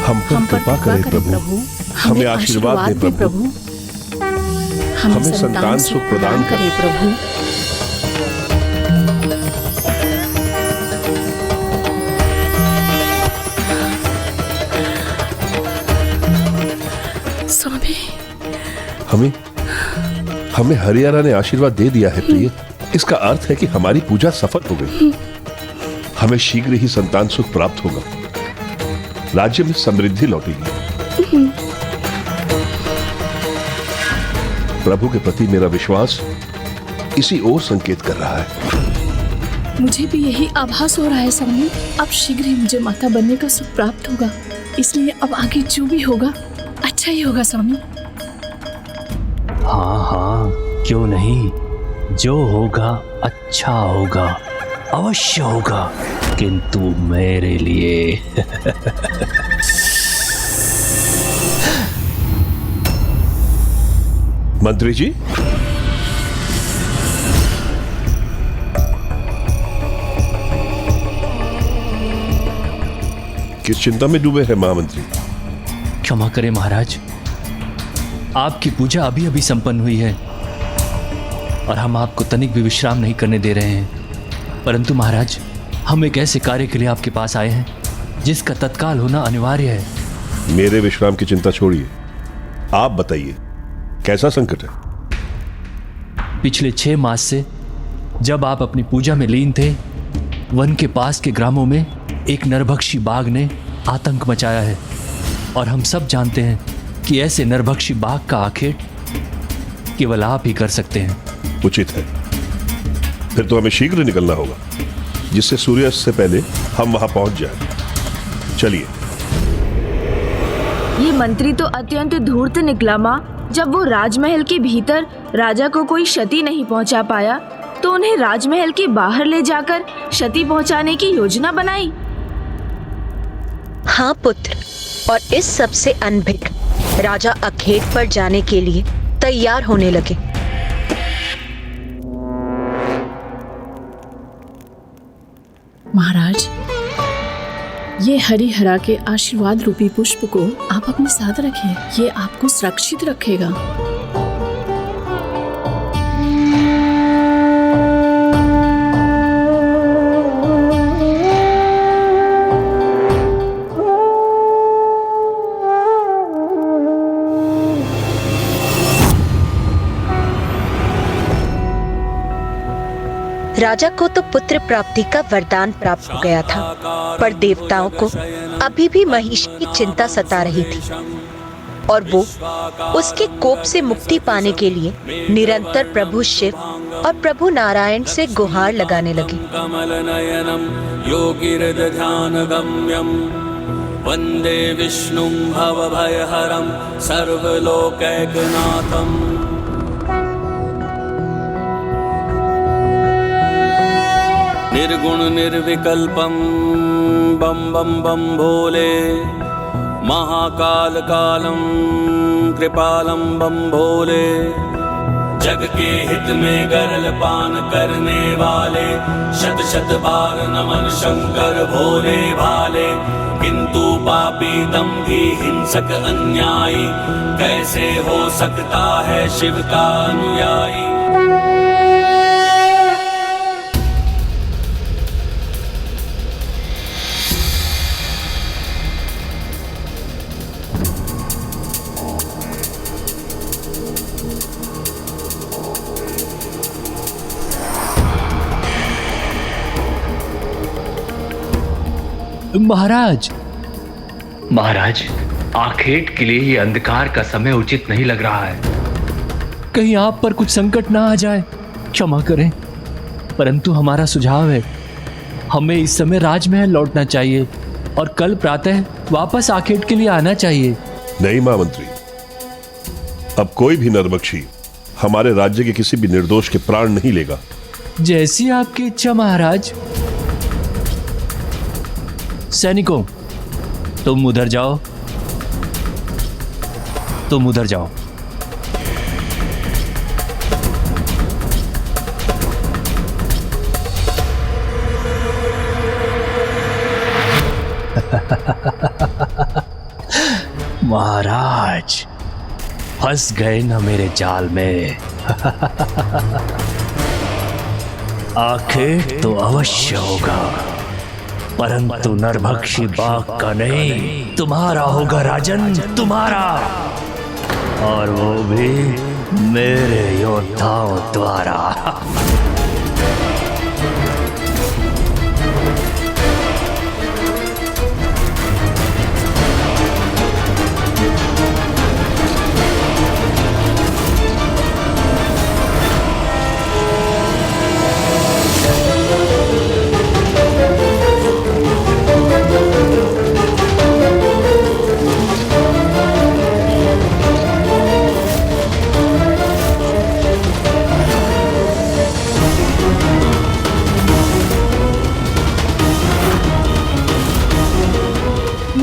हम पर कृपा करें प्रभु, हमें आशीर्वाद दे प्रभु, हमें संतान सुख प्रदान करें प्रभु। स्वामी, हमें हरियाणा ने आशीर्वाद दे दिया है प्रिय। इसका अर्थ है कि हमारी पूजा सफल हो गई। हमें शीघ्र ही संतान सुख प्राप्त होगा, राज्य में समृद्धि लौटेगी। प्रभु के प्रति मेरा विश्वास इसी ओर संकेत कर रहा है। मुझे भी यही आभास हो रहा है स्वामी। अब शीघ्र ही मुझे माता बनने का सुख प्राप्त होगा, इसलिए अब आगे जो भी होगा अच्छा ही होगा स्वामी। हाँ हाँ, क्यों नहीं, जो होगा अच्छा होगा, अवश्य होगा, किंतु मेरे लिए। मंत्री जी, किस चिंता में डूबे हैं महामंत्री? क्षमा करें महाराज, आपकी पूजा अभी अभी संपन्न हुई है और हम आपको तनिक भी विश्राम नहीं करने दे रहे हैं। परंतु महाराज, हम एक ऐसे कार्य के लिए आपके पास आए हैं जिसका तत्काल होना अनिवार्य है। मेरे विश्राम की चिंता छोड़िए, आप बताइए कैसा संकट है? पिछले 6 मास से जब आप अपनी पूजा में लीन थे, वन के पास के ग्रामों में एक नरभक्षी बाघ ने आतंक मचाया है और हम सब जानते हैं कि ऐसे नरभक्षी बाघ का आखेट केवल आप ही कर सकते हैं। उचित है, फिर तो हमें शीघ्र निकलना होगा, जिससे सूर्यास्त से पहले हम वहां पहुंच जाएं। चलिए। ये मंत्री तो अत्यंत धूर्त निकला माँ। जब वो राजमहल के भीतर राजा को कोई क्षति नहीं पहुंचा पाया, तो उन्हें राजमहल के बाहर ले जाकर क्षति पहुंचाने की योजना बनाई। हाँ पुत्र, और इस सब से अनभिज्ञ राजा अखेट पर जाने के लिए तैयार होने लगे। महाराज, ये हरिहरा के आशीर्वाद रूपी पुष्प को आप अपने साथ रखें, ये आपको सुरक्षित रखेगा। राजा को तो पुत्र प्राप्ति का वरदान प्राप्त हो गया था, पर देवताओं को अभी भी महिष की चिंता सता रही थी और वो उसके कोप से मुक्ति पाने के लिए निरंतर प्रभु शिव और प्रभु नारायण से गुहार लगाने लगे। वंदे विष्णुं भवभयहरं सर्वलोकैकनाथम्। निर्गुण निर्विकल्पं बम बम बम भोले, महाकाल कालम कृपालम बम भोले। जग के हित में गरल पान करने वाले, शत शत बार नमन शंकर भोले भाले। किंतु पापी दंभी हिंसक अन्यायी, कैसे हो सकता है शिव का अनुयायी। महाराज, महाराज, आखेट के लिए ये अंधकार का समय उचित नहीं लग रहा है। कहीं आप पर कुछ संकट ना आ जाए, क्षमा करें, परंतु हमारा सुझाव है, हमें इस समय राजमहल लौटना चाहिए और कल प्रातः वापस आखेट के लिए आना चाहिए। नहीं महामंत्री, अब कोई भी नरभक्षी हमारे राज्य के किसी भी निर्दोष के प्राण नहीं लेगा। जैसी आपकी इच्छा महाराज। सैनिकों, तुम उधर जाओ, तुम उधर जाओ। महाराज, फंस गए ना मेरे जाल में। आखेट तो अवश्य होगा, परंतु नरभक्षी बाघ का नहीं, तुम्हारा होगा राजन, तुम्हारा, और वो भी मेरे योद्धाओं द्वारा।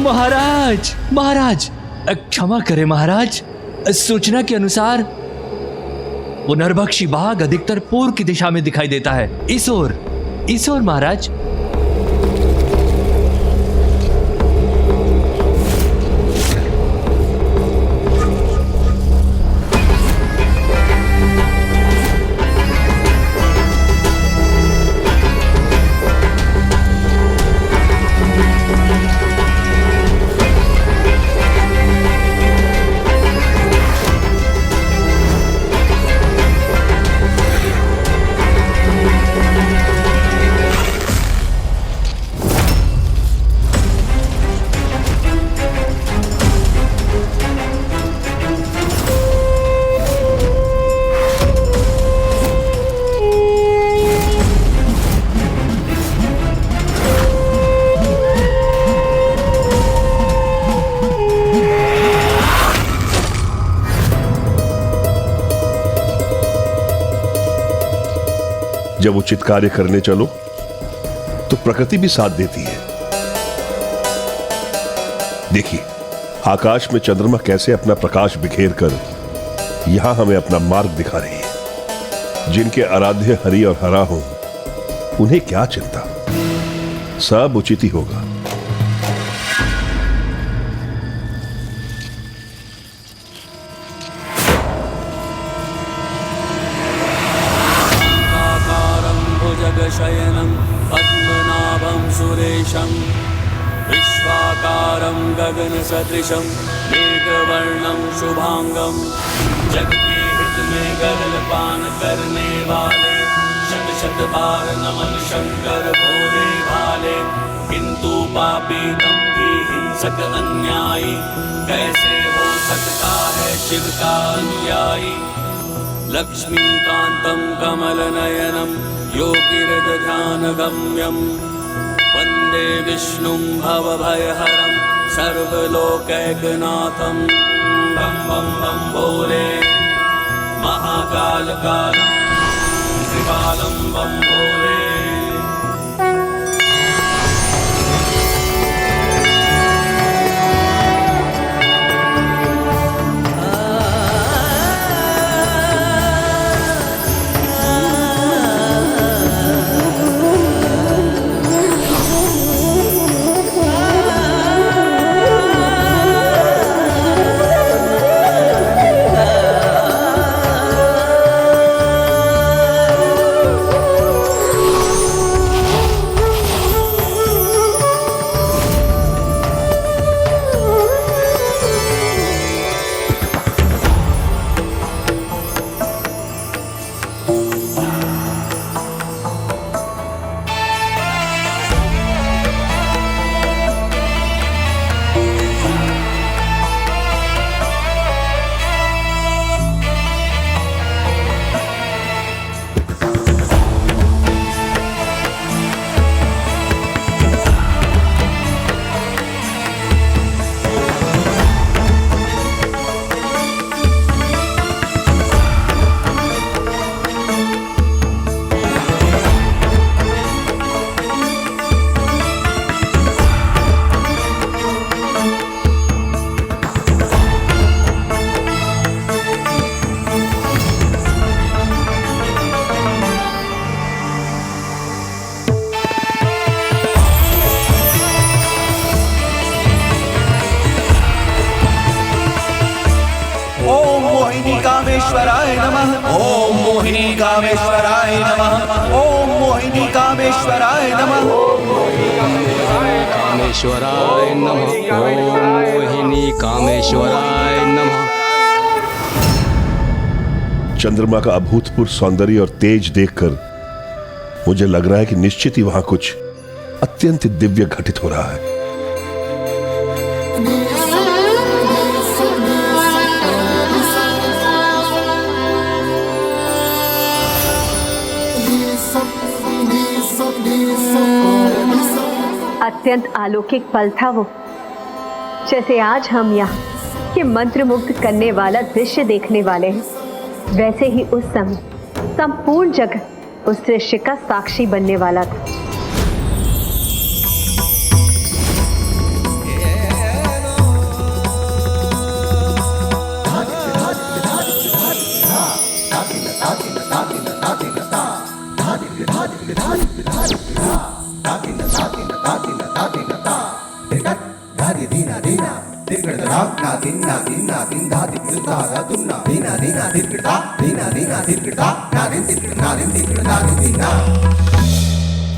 महाराज, महाराज, क्षमा करें महाराज, सूचना के अनुसार वो नरभक्षी बाघ अधिकतर पूर्व की दिशा में दिखाई देता है। इस ओर महाराज। जब उचित कार्य करने चलो तो प्रकृति भी साथ देती है। देखिए, आकाश में चंद्रमा कैसे अपना प्रकाश बिखेर कर यहां हमें अपना मार्ग दिखा रही है। जिनके आराध्य हरि और हरा हो, उन्हें क्या चिंता, सब उचित ही होगा। शयनं पद्मनाभं सुरेशं विश्वाकारं गगनसदृशं मेघवर्णं शुभांगं, जग के हित में गरल पान करने वाले, शत शत बार नमन शंकर भोले भाले। किंतु पापी दंभी हिंसक अन्यायी, कैसे हो सकता है शिव का अनुयायी। लक्ष्मीकान्तं कमलनयनं योगिहृदध्यानगम्यं, वन्दे विष्णुं भवभयहरं सर्वलोकैकनाथं। बम बम बम भोले, महाकालकालं त्रिकालं बम भोले। मोहिनी कामेश्वराय नमः। ओम मोहिनी कामेश्वराय नमः। कामेश्वराय नमः। ओम मोहिनी कामेश्वराय नमः। चंद्रमा का अभूतपूर्व सौंदर्य और तेज देखकर मुझे लग रहा है कि निश्चित ही वहां कुछ अत्यंत दिव्य घटित हो रहा है। अत्यंत अलौकिक पल था वो, जैसे आज हम यहाँ के मंत्रमुग्ध करने वाला दृश्य देखने वाले हैं, वैसे ही उस समय संपूर्ण जगत उस दृश्य का साक्षी बनने वाला था।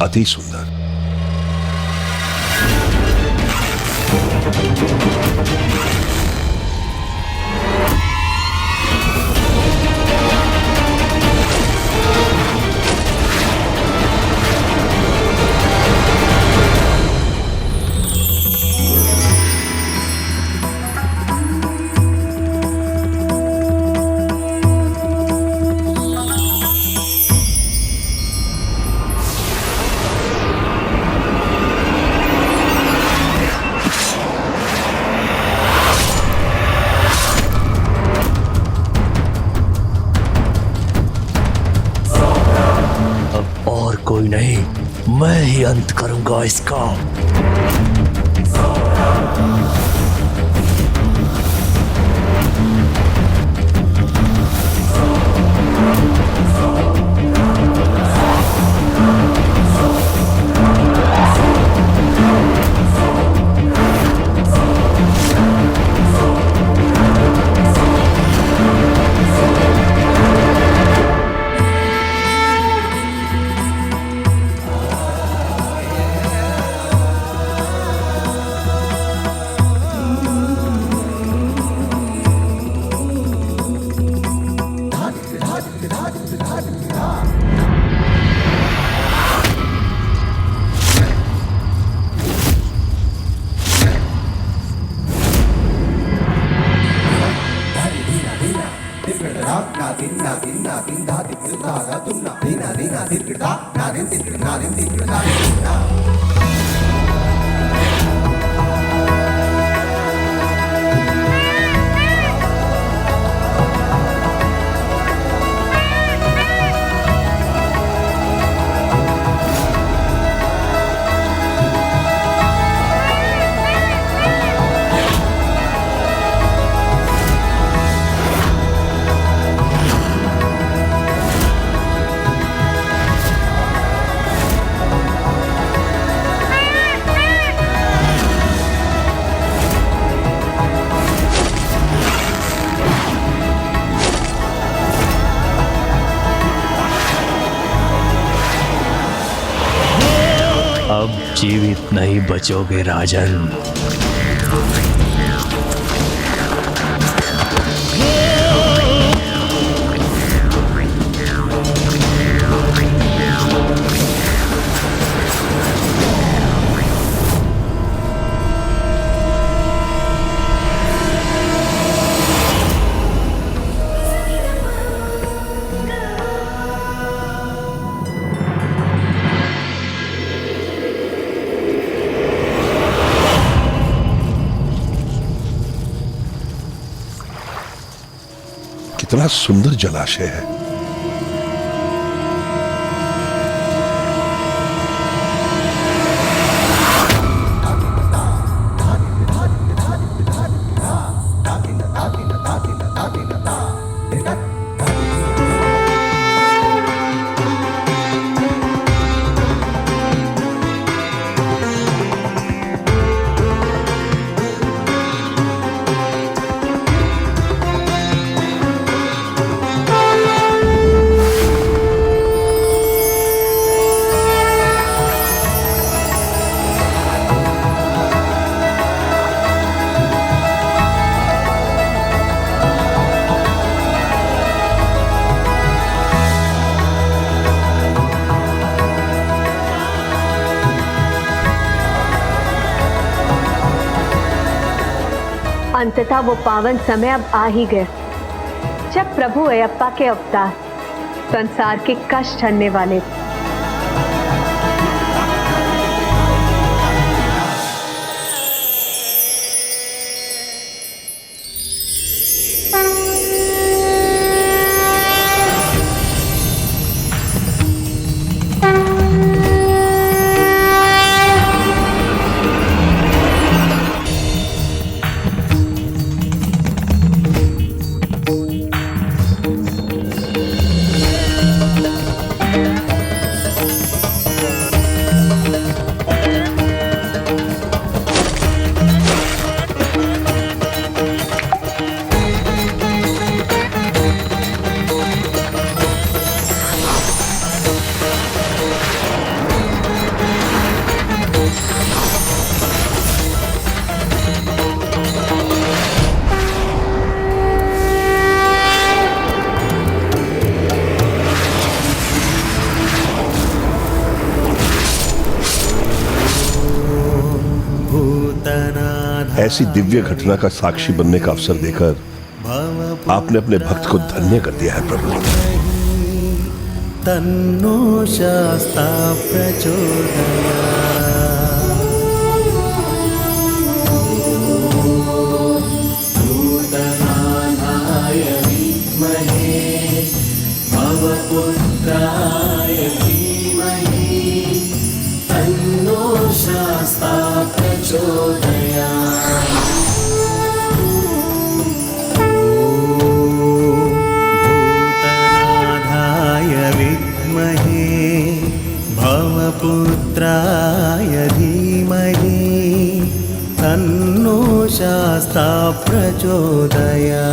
अति सुंदर। और कोई नहीं, मैं ही अंत करूंगा इसका। अब जीवित नहीं बचोगे राजन। कितना सुंदर जलाशय है। अंततः वो पावन समय अब आ ही गया जब प्रभु अयप्पा के अवतार संसार के कष्ट हरने वाले थे। ऐसी दिव्य घटना का साक्षी बनने का अवसर देकर आपने अपने भक्त को धन्य कर दिया है प्रभु। तन्नो शास्ता भूतनाथाय विद्महे भवपुत्राय धीमहि तन्नो शास्ता प्रचोदयात्। भूतनाथाय विद्महे भवपुत्राय धीमहि तन्नो शास्ता प्रचोदयात्।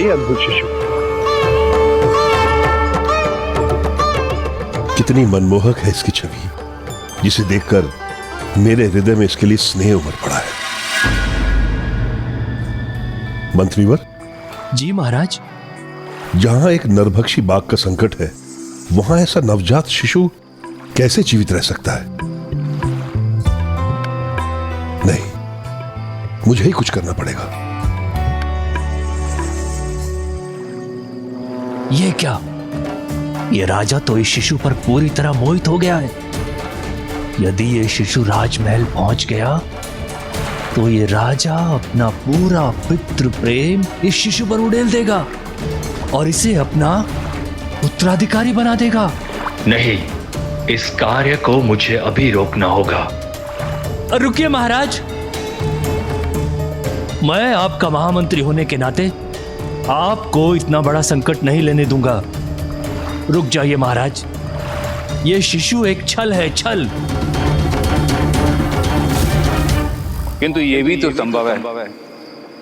अद्भुत शिशु, कितनी मनमोहक है इसकी छवि, जिसे देखकर मेरे हृदय में इसके लिए स्नेह उमड़ पड़ा है। मंत्रीवर जी महाराज। जहां एक नरभक्षी बाघ का संकट है, वहां ऐसा नवजात शिशु कैसे जीवित रह सकता है? नहीं, मुझे ही कुछ करना पड़ेगा। ये क्या? ये राजा तो इस शिशु पर पूरी तरह मोहित हो गया है। यदि ये शिशु राजमहल पहुंच गया तो ये राजा अपना पूरा पितृ प्रेम इस शिशु पर उड़ेल देगा और इसे अपना उत्तराधिकारी बना देगा। नहीं, इस कार्य को मुझे अभी रोकना होगा। रुकिए महाराज, मैं आपका महामंत्री होने के नाते आपको इतना बड़ा संकट नहीं लेने दूंगा। रुक जाइए महाराज, ये शिशु एक छल है, छल। किंतु ये भी तो संभव है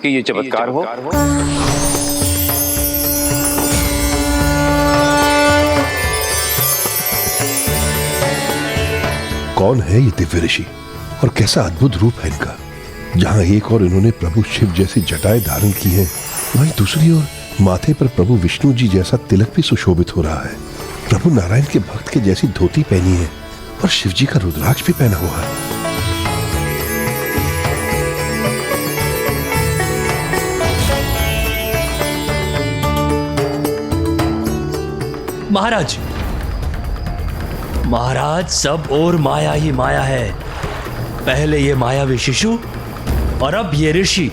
कि ये चमत्कार हो। कौन है ये दिव्य ऋषि और कैसा अद्भुत रूप है इनका। जहां एक और इन्होंने प्रभु शिव जैसी जटाएं धारण की हैं, वहीं दूसरी ओर माथे पर प्रभु विष्णु जी जैसा तिलक भी सुशोभित हो रहा है। प्रभु नारायण के भक्त के जैसी धोती पहनी है और शिव जी का रुद्राक्ष भी पहना हुआ है। महाराज, महाराज, सब और माया ही माया है। पहले ये मायावी शिशु और अब ये ऋषि।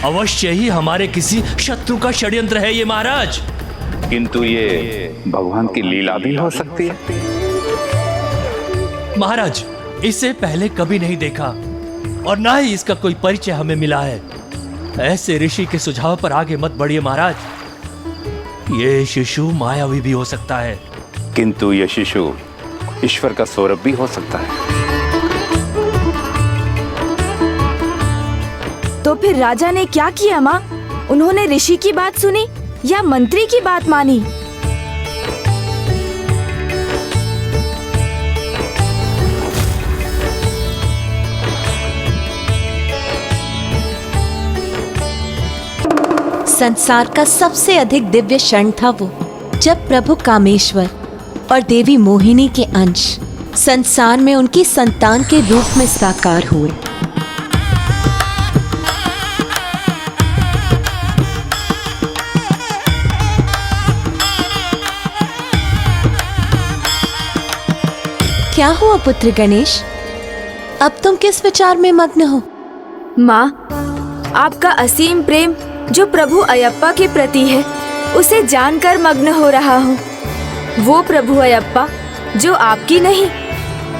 अवश्य ही हमारे किसी शत्रु का षड्यंत्र है ये महाराज। किंतु ये भगवान की लीला भी हो सकती है। महाराज, इसे पहले कभी नहीं देखा और ना ही इसका कोई परिचय हमें मिला है। ऐसे ऋषि के सुझाव पर आगे मत बढ़िए महाराज। ये शिशु मायावी भी हो सकता है। किंतु यह शिशु ईश्वर का स्वरूप भी हो सकता है। तो फिर राजा ने क्या किया माँ? उन्होंने ऋषि की बात सुनी या मंत्री की बात मानी? संसार का सबसे अधिक दिव्य क्षण था वो, जब प्रभु कामेश्वर और देवी मोहिनी के अंश संसार में उनकी संतान के रूप में साकार हुए। क्या हुआ पुत्र गणेश? अब तुम किस विचार में मग्न हो? माँ, आपका असीम प्रेम जो प्रभु अयप्पा के प्रति है, उसे जानकर मग्न हो रहा हूँ। वो प्रभु अयप्पा जो आपकी नहीं,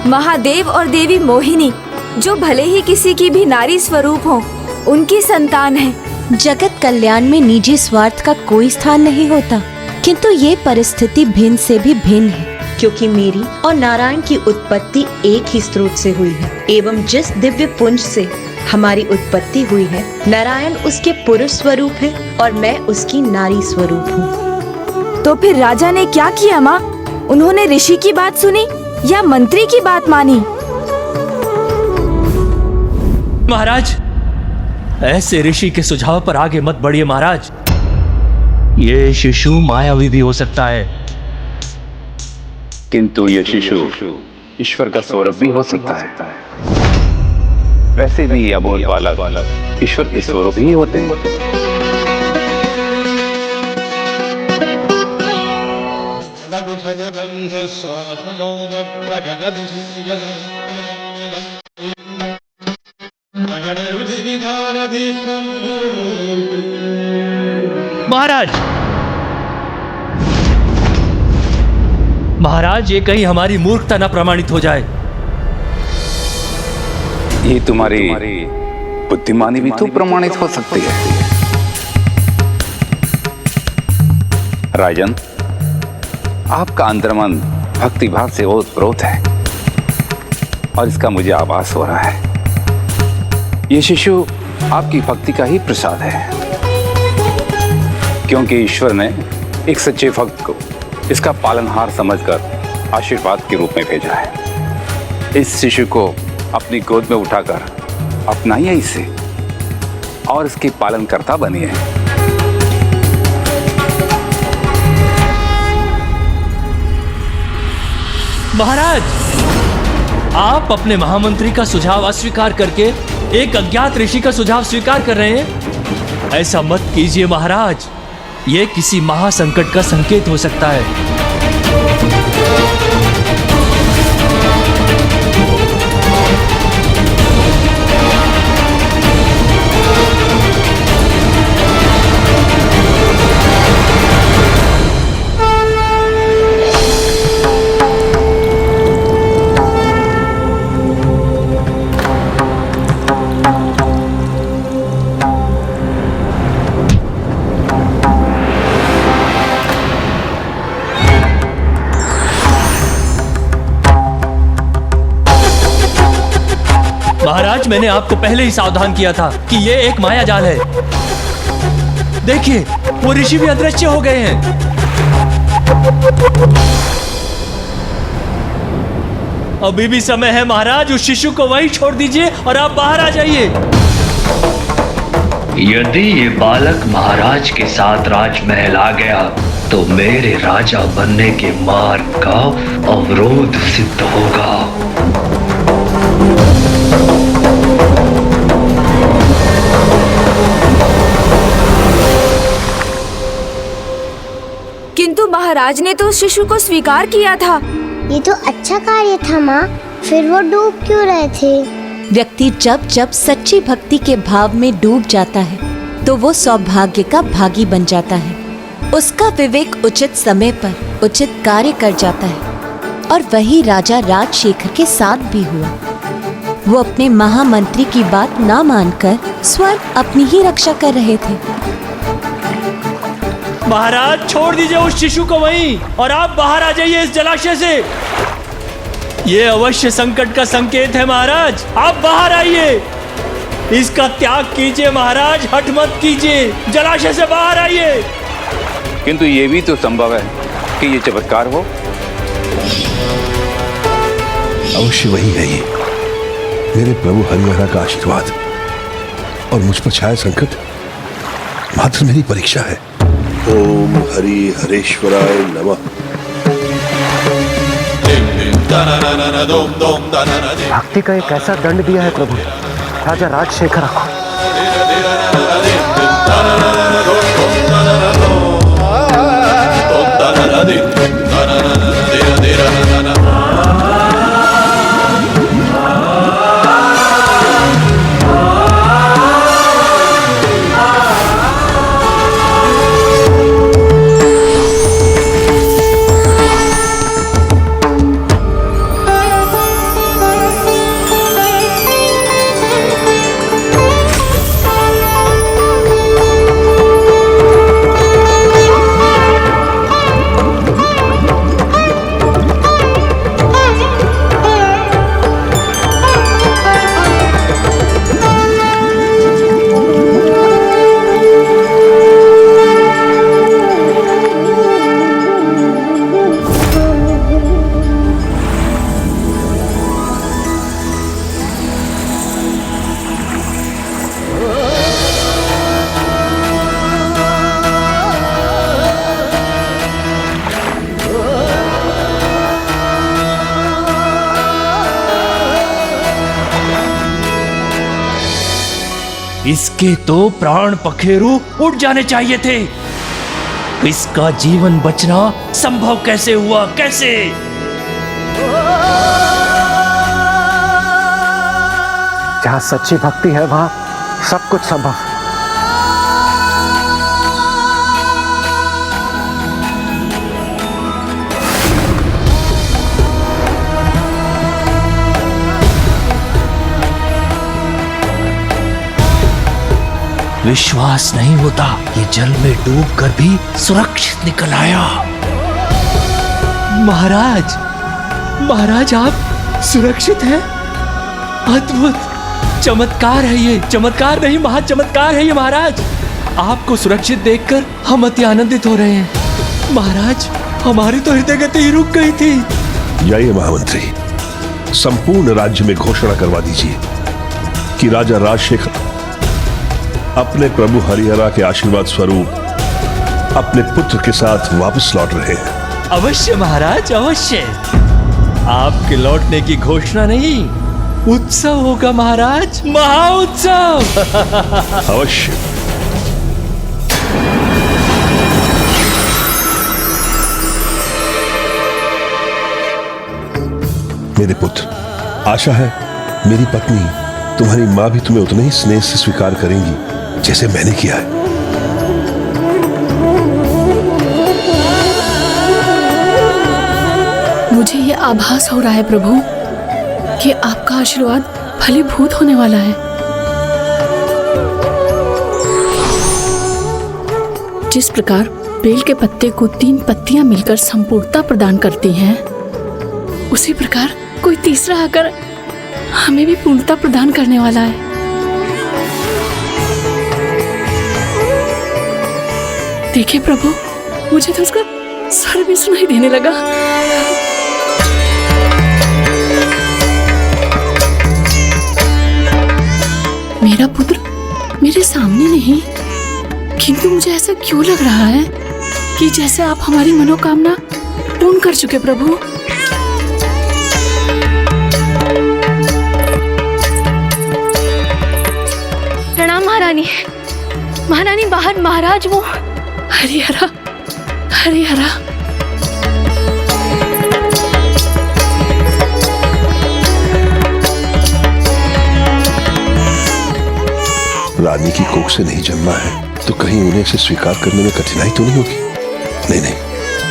महादेव और देवी मोहिनी जो भले ही किसी की भी नारी स्वरूप हो, उनकी संतान है। जगत कल्याण में निजी स्वार्थ का कोई स्थान नहीं होता, किंतु ये परिस्थिति भिन्न से भी भिन्न है, क्योंकि मेरी और नारायण की उत्पत्ति एक ही स्रोत से हुई है, एवं जिस दिव्य पुंज से हमारी उत्पत्ति हुई है, नारायण उसके पुरुष स्वरूप है और मैं उसकी नारी स्वरूप हूँ। तो फिर राजा ने क्या किया माँ? उन्होंने ऋषि की बात सुनी या मंत्री की बात मानी? महाराज, ऐसे ऋषि के सुझाव पर आगे मत बढ़िए महाराज। ये शिशु मायावी भी हो सकता है। किंतु यह शिशु ईश्वर का स्वरूप भी हो सकता है। वैसे भी अबोध बालक ईश्वर के स्वरूप ही होते हैं। महाराज, महाराज, ये कहीं हमारी मूर्खता न प्रमाणित हो जाए। ये तुम्हारी बुद्धिमानी भी तो प्रमाणित हो सकती है। राजन, आपका अंतर्मन भक्ति भाव से ओतप्रोत है और इसका मुझे आभास हो रहा है। ये शिशु आपकी भक्ति का ही प्रसाद है, क्योंकि ईश्वर ने एक सच्चे भक्त को इसका पालनहार समझकर आशीर्वाद के रूप में भेजा है। इस शिशु को अपनी गोद में उठाकर अपनाइए इसे और इसके पालनकर्ता बनिए। महाराज, आप अपने महामंत्री का सुझाव अस्वीकार करके एक अज्ञात ऋषि का सुझाव स्वीकार कर रहे हैं। ऐसा मत कीजिए महाराज, यह किसी महासंकट का संकेत हो सकता है। महाराज, मैंने आपको पहले ही सावधान किया था कि ये एक माया जाल है। देखिए, वो ऋषि भी अदृश्य हो गए हैं। अभी भी समय है महाराज, उस शिशु को वहीं छोड़ दीजिए और आप बाहर आ जाइए। यदि ये बालक महाराज के साथ राजमहल आ गया तो मेरे राजा बनने के मार्ग का अवरोध सिद्ध होगा। किंतु महाराज ने तो शिशु को स्वीकार किया था। ये तो अच्छा कार्य था माँ, फिर वो डूब क्यों रहे थे? व्यक्ति जब जब सच्ची भक्ति के भाव में डूब जाता है तो वो सौभाग्य का भागी बन जाता है। उसका विवेक उचित समय पर उचित कार्य कर जाता है और वही राजा राजशेखर के साथ भी हुआ। वो अपने महामंत्री की बात ना मानकर स्वयं अपनी ही रक्षा कर रहे थे। महाराज छोड़ दीजिए उस शिशु को वहीं और आप बाहर आ जाइए इस जलाशय से। ये अवश्य संकट का संकेत है महाराज, आप बाहर आइए। इसका त्याग कीजिए महाराज, हठ मत कीजिए, जलाशय से बाहर आइए। किंतु ये भी तो संभव है कि ये चमत्कार हो। अवश्य वही है ये, मेरे प्रभु हरिहरा का आशीर्वाद और मुझ पर छाया संकट मात्र मेरी परीक्षा है। ओम हरि हरेश्वराय नमः। भक्ति का एक ऐसा दंड दिया है प्रभु राजा राजशेखर को। इसके तो प्राण पखेरु उड़ जाने चाहिए थे। इसका जीवन बचना संभव कैसे हुआ, कैसे? जहाँ सच्ची भक्ति है वहाँ सब कुछ संभव। विश्वास नहीं होता, ये जल में डूबकर भी सुरक्षित निकल आया। महाराज, महाराज आप सुरक्षित हैं? अद्भुत चमत्कार है ये, चमत्कार नहीं महा चमत्कार है ये महाराज। आपको सुरक्षित देखकर हम अति आनंदित हो रहे हैं। महाराज हमारी तो हृदय गति ही रुक गई थी। जाइए महामंत्री, संपूर्ण राज्य में घोषणा करवा दीजिए कि राजा राजशेखर अपने प्रभु हरिहरा के आशीर्वाद स्वरूप अपने पुत्र के साथ वापस लौट रहे हैं। अवश्य महाराज, अवश्य। आपके लौटने की घोषणा नहीं, उत्सव होगा महाराज, महाउत्सव। अवश्य। मेरे पुत्र, आशा है मेरी पत्नी तुम्हारी मां भी तुम्हें उतना ही स्नेह से स्वीकार करेंगी जैसे मैंने किया है। मुझे ये आभास हो रहा है प्रभु कि आपका आशीर्वाद फलीभूत होने वाला है। जिस प्रकार बेल के पत्ते को 3 पत्तियां मिलकर संपूर्णता प्रदान करती हैं, उसी प्रकार कोई तीसरा आकर हमें भी पूर्णता प्रदान करने वाला है। देखिए प्रभु, मुझे तो उसका स्वर भी सुनाई देने लगा। मेरा पुत्र मेरे सामने नहीं, किंतु मुझे ऐसा क्यों लग रहा है कि जैसे आप हमारी मनोकामना पूर्ण कर चुके प्रभु। प्रणाम महारानी। महारानी बाहर महाराज वो हरिहरा, हरिहरा रानी की कोख से नहीं जन्मा है तो कहीं उन्हें इसे स्वीकार करने में कठिनाई तो नहीं होगी? नहीं नहीं,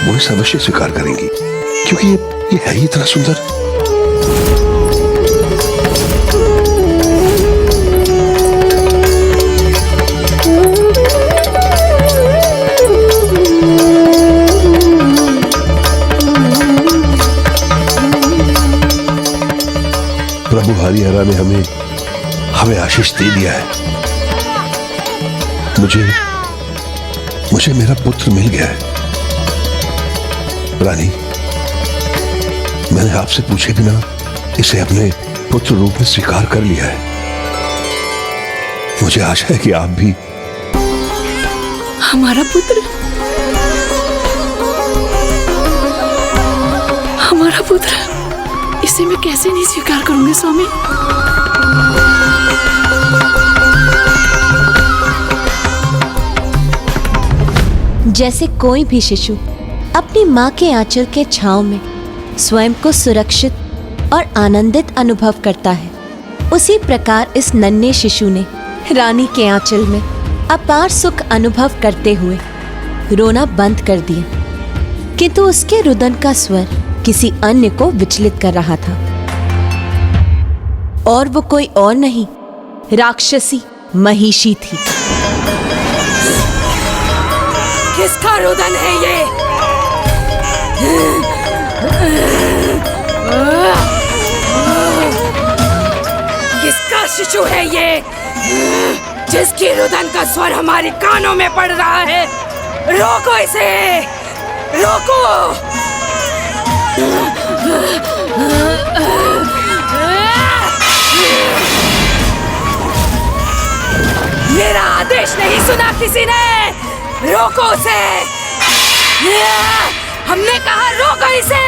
वो इसे अवश्य स्वीकार करेंगी क्योंकि ये है ही इतना सुंदर। प्रभु हरिहरा ने हमें आशीष दे दिया है। मुझे मेरा पुत्र मिल गया है। रानी, मैंने आपसे पूछे बिना इसे अपने पुत्र रूप में स्वीकार कर लिया है। मुझे आशा है कि आप भी। हमारा पुत्र, हमारा पुत्र, इसे मैं कैसे नहीं स्वीकार करूंगी स्वामी। जैसे कोई भी शिशु अपनी माँ के आंचल के छांव में स्वयं को सुरक्षित और आनंदित अनुभव करता है, उसी प्रकार इस नन्हे शिशु ने रानी के आंचल में अपार सुख अनुभव करते हुए रोना बंद कर दिया। किंतु उसके रुदन का स्वर किसी अन्य को विचलित कर रहा था, और वो कोई और नहीं, राक्षसी महिषी थी। किसका रुदन है ये? किसका शिशु है ये जिसकी रुदन का स्वर हमारे कानों में पड़ रहा है? रोको इसे, रोको! मेरा आदेश नहीं सुना किसी ने? रोको उसे! हमने कहा रोको इसे!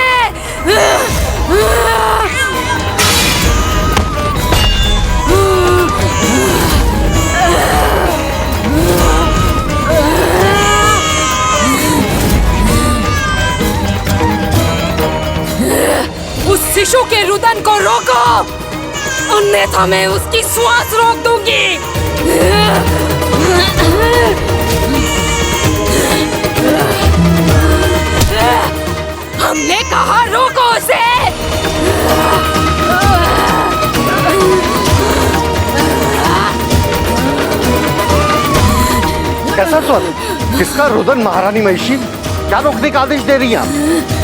उस शिशु के रुदन को रोको, अन्यथा मैं उसकी श्वास रोक दूंगी। हमने कहा रोको उसे। कैसा स्वर? किसका रुदन महारानी महिषी? क्या रोकने का आदेश दे रही हैं?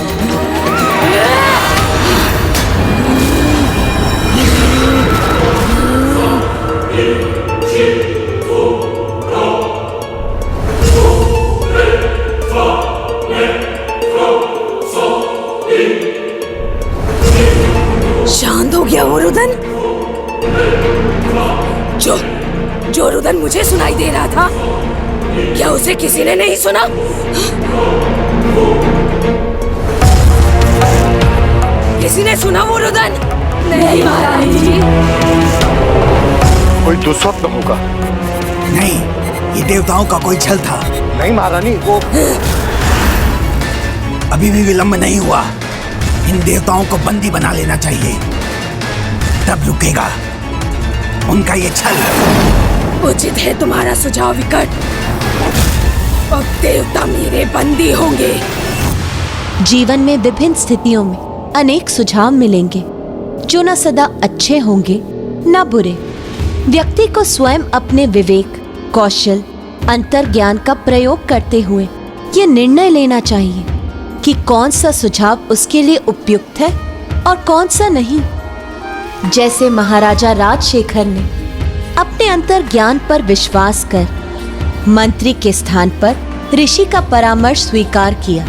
शांत हो गया वो रुदन? जो रुदन मुझे सुनाई दे रहा था, क्या उसे किसी ने नहीं सुना? किसी ने सुना वो रुदन? नहीं महारानी जी। कोई दुस्वप्न होगा। नहीं, ये देवताओं का कोई छल था। नहीं महारानी, वो अभी भी विलंब नहीं हुआ। इन देवताओं को बंदी बना लेना चाहिए, तब रुकेगा उनका ये छल। उचित है तुम्हारा सुझाव विकट। अब देवता मेरे बंदी होंगे। जीवन में विभिन्न स्थितियों में अनेक सुझाव मिलेंगे जो न सदा अच्छे होंगे न बुरे। व्यक्ति को स्वयं अपने विवेक, कौशल, अंतर्ज्ञान का प्रयोग करते हुए ये निर्णय लेना चाहिए कि कौन सा सुझाव उसके लिए उपयुक्त है और कौन सा नहीं। जैसे महाराजा राजशेखर ने अपने अंतर्ज्ञान पर विश्वास कर मंत्री के स्थान पर ऋषि का परामर्श स्वीकार किया,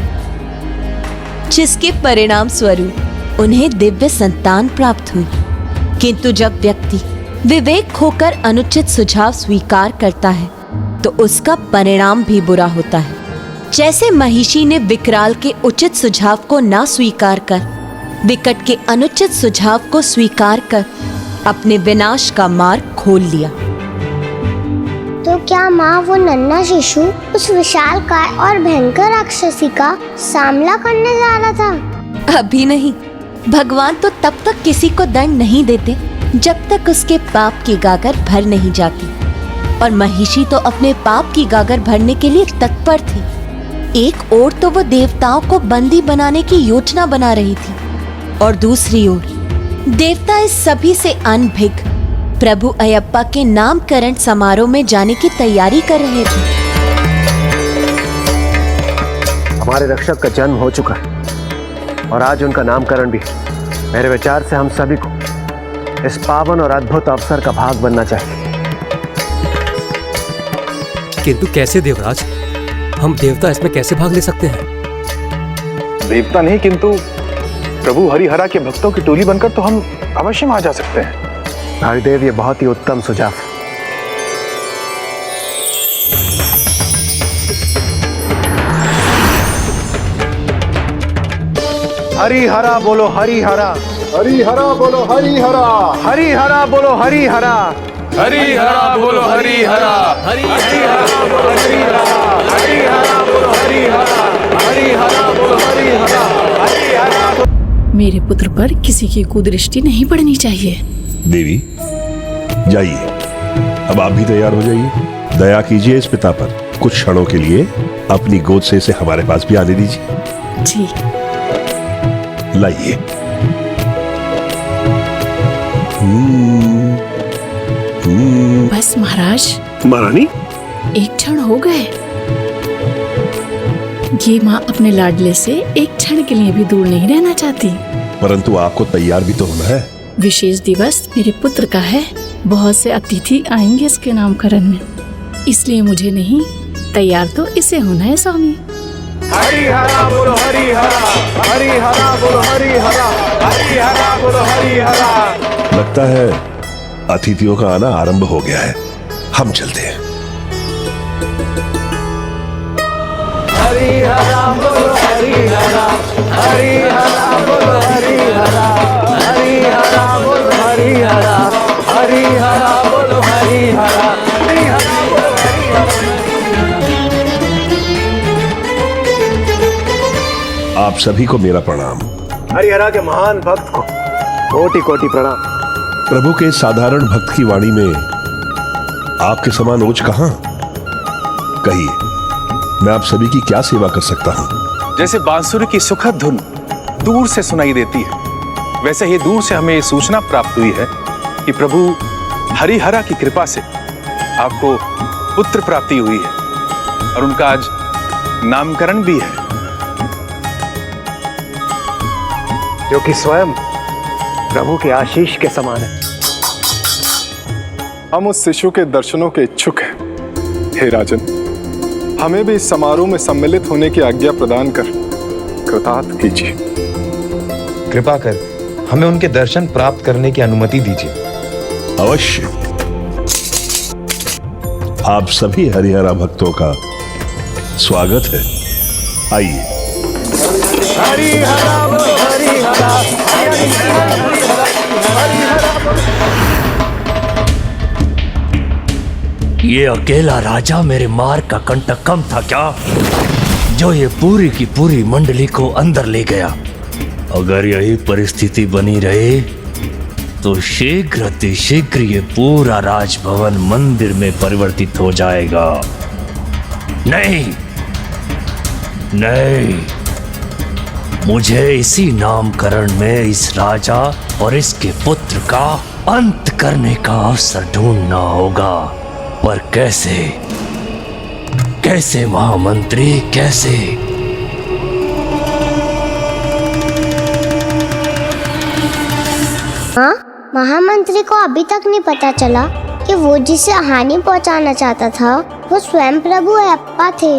जिसके परिणाम स्वरूप उन्हें दिव्य संतान प्राप्त हुई। किंतु जब व्यक्ति विवेक खोकर अनुचित सुझाव स्वीकार करता है तो उसका परिणाम भी बुरा होता है। जैसे महिषी ने विकराल के उचित सुझाव को ना स्वीकार कर विकट के अनुचित सुझाव को स्वीकार कर अपने विनाश का मार्ग खोल लिया। तो क्या माँ वो नन्हा शिशु उस विशालकाय और भयंकर राक्षसी का सामना करने जा रहा था? अभी नहीं। भगवान तो तब तक किसी को दंड नहीं देते जब तक उसके पाप की गागर भर नहीं जाती। और महिषी तो अपने पाप की गागर भरने के लिए तत्पर थी। एक ओर तो वो देवताओं को बंदी बनाने की योजना बना रही थी और दूसरी ओर देवता इस सभी से अनभिज्ञ प्रभु अयप्पा के नामकरण समारोह में जाने की तैयारी कर रहे थे। हमारे रक्षक का जन्म हो चुका है और आज उनका नामकरण भी। मेरे विचार से हम सभी को इस पावन और अद्भुत अवसर का भाग बनना चाहिए। किंतु कैसे देवराज, हम देवता इसमें कैसे भाग ले सकते हैं? देवता नहीं किंतु प्रभु हरिहरा के भक्तों की टोली बनकर तो हम अवश्य वहां जा सकते हैं। हरिदेव, ये बहुत ही उत्तम सुझाव है। हरिहरा बोलो हरिहरा, हरिहरा बोलो हरिहरा, हरिहरा बोलो हरिहरा, हरिहरा बोलो हरिहरा, हरिहरा बोलो हरिहरा, हरिहरा बोलो हरिहरा, हरिहरा बोलो हरिहरा, हरिहरा। मेरे पुत्र पर किसी की कुदृष्टि नहीं पड़नी चाहिए। देवी जाइए, अब आप भी तैयार हो जाइए। दया कीजिए इस पिता पर, कुछ क्षणों के लिए अपनी गोद से इसे हमारे पास भी आने दीजिए। जी लाइए। बस महाराज। महारानी, एक क्षण हो गए। ये माँ अपने लाडले से एक क्षण के लिए भी दूर नहीं रहना चाहती। परंतु आपको तैयार भी तो होना है। विशेष दिवस मेरे पुत्र का है, बहुत से अतिथि आएंगे इसके नामकरण में, इसलिए मुझे नहीं, तैयार तो इसे होना है स्वामी। हरिहरा बोलो हरिहरा, हरिहरा बोलो हरिहरा, हरिहरा बोलो हरिहरा। लगता है अतिथियों का आना आरंभ हो गया है, हम चलते हैं। हरिहरा बोलो हरिहरा, हरिहरा बोलो हरिहरा, हरिहरा बोलो हरिहरा, हरिहरा बोलो हरिहरा, हरिहरा बोलो हरिहरा। आप सभी को मेरा प्रणाम। हरिहरा के महान भक्त को कोटि कोटि प्रणाम। प्रभु के साधारण भक्त की वाणी में आपके समान ओज कहां? कहिए, मैं आप सभी की क्या सेवा कर सकता हूं? जैसे बांसुरी की सुखद धुन दूर से सुनाई देती है, वैसे ही दूर से हमें ये सूचना प्राप्त हुई है कि प्रभु हरिहरा की कृपा से आपको पुत्र प्राप्ति हुई है और उनका आज नामकरण भी है, जो कि स्वयं प्रभु के आशीष के समान है। हम उस शिशु के दर्शनों के इच्छुक हैं। हे राजन, हमें भी इस समारोह में सम्मिलित होने की आज्ञा प्रदान कर कृतार्थ कीजिए। कृपा कर हमें उनके दर्शन प्राप्त करने की अनुमति दीजिए। अवश्य। आप सभी हरिहरा भक्तों का स्वागत है, आइए। हरिहरा बोलो हरिहरा, ये अकेला राजा मेरे मार का कंटक कम था क्या, जो ये पूरी की पूरी मंडली को अंदर ले गया? अगर यही परिस्थिति बनी रहे तो शीघ्र अतिशीघ्र ये पूरा राजभवन मंदिर में परिवर्तित हो जाएगा। नहीं नहीं, मुझे इसी नामकरण में इस राजा और इसके पुत्र का अंत करने का अवसर ढूंढना होगा। पर कैसे? कैसे महामंत्री, कैसे? हाँ, महामंत्री को अभी तक नहीं पता चला कि वो जिसे हानि पहुंचाना चाहता था वो स्वयं प्रभु अयप्पा थे।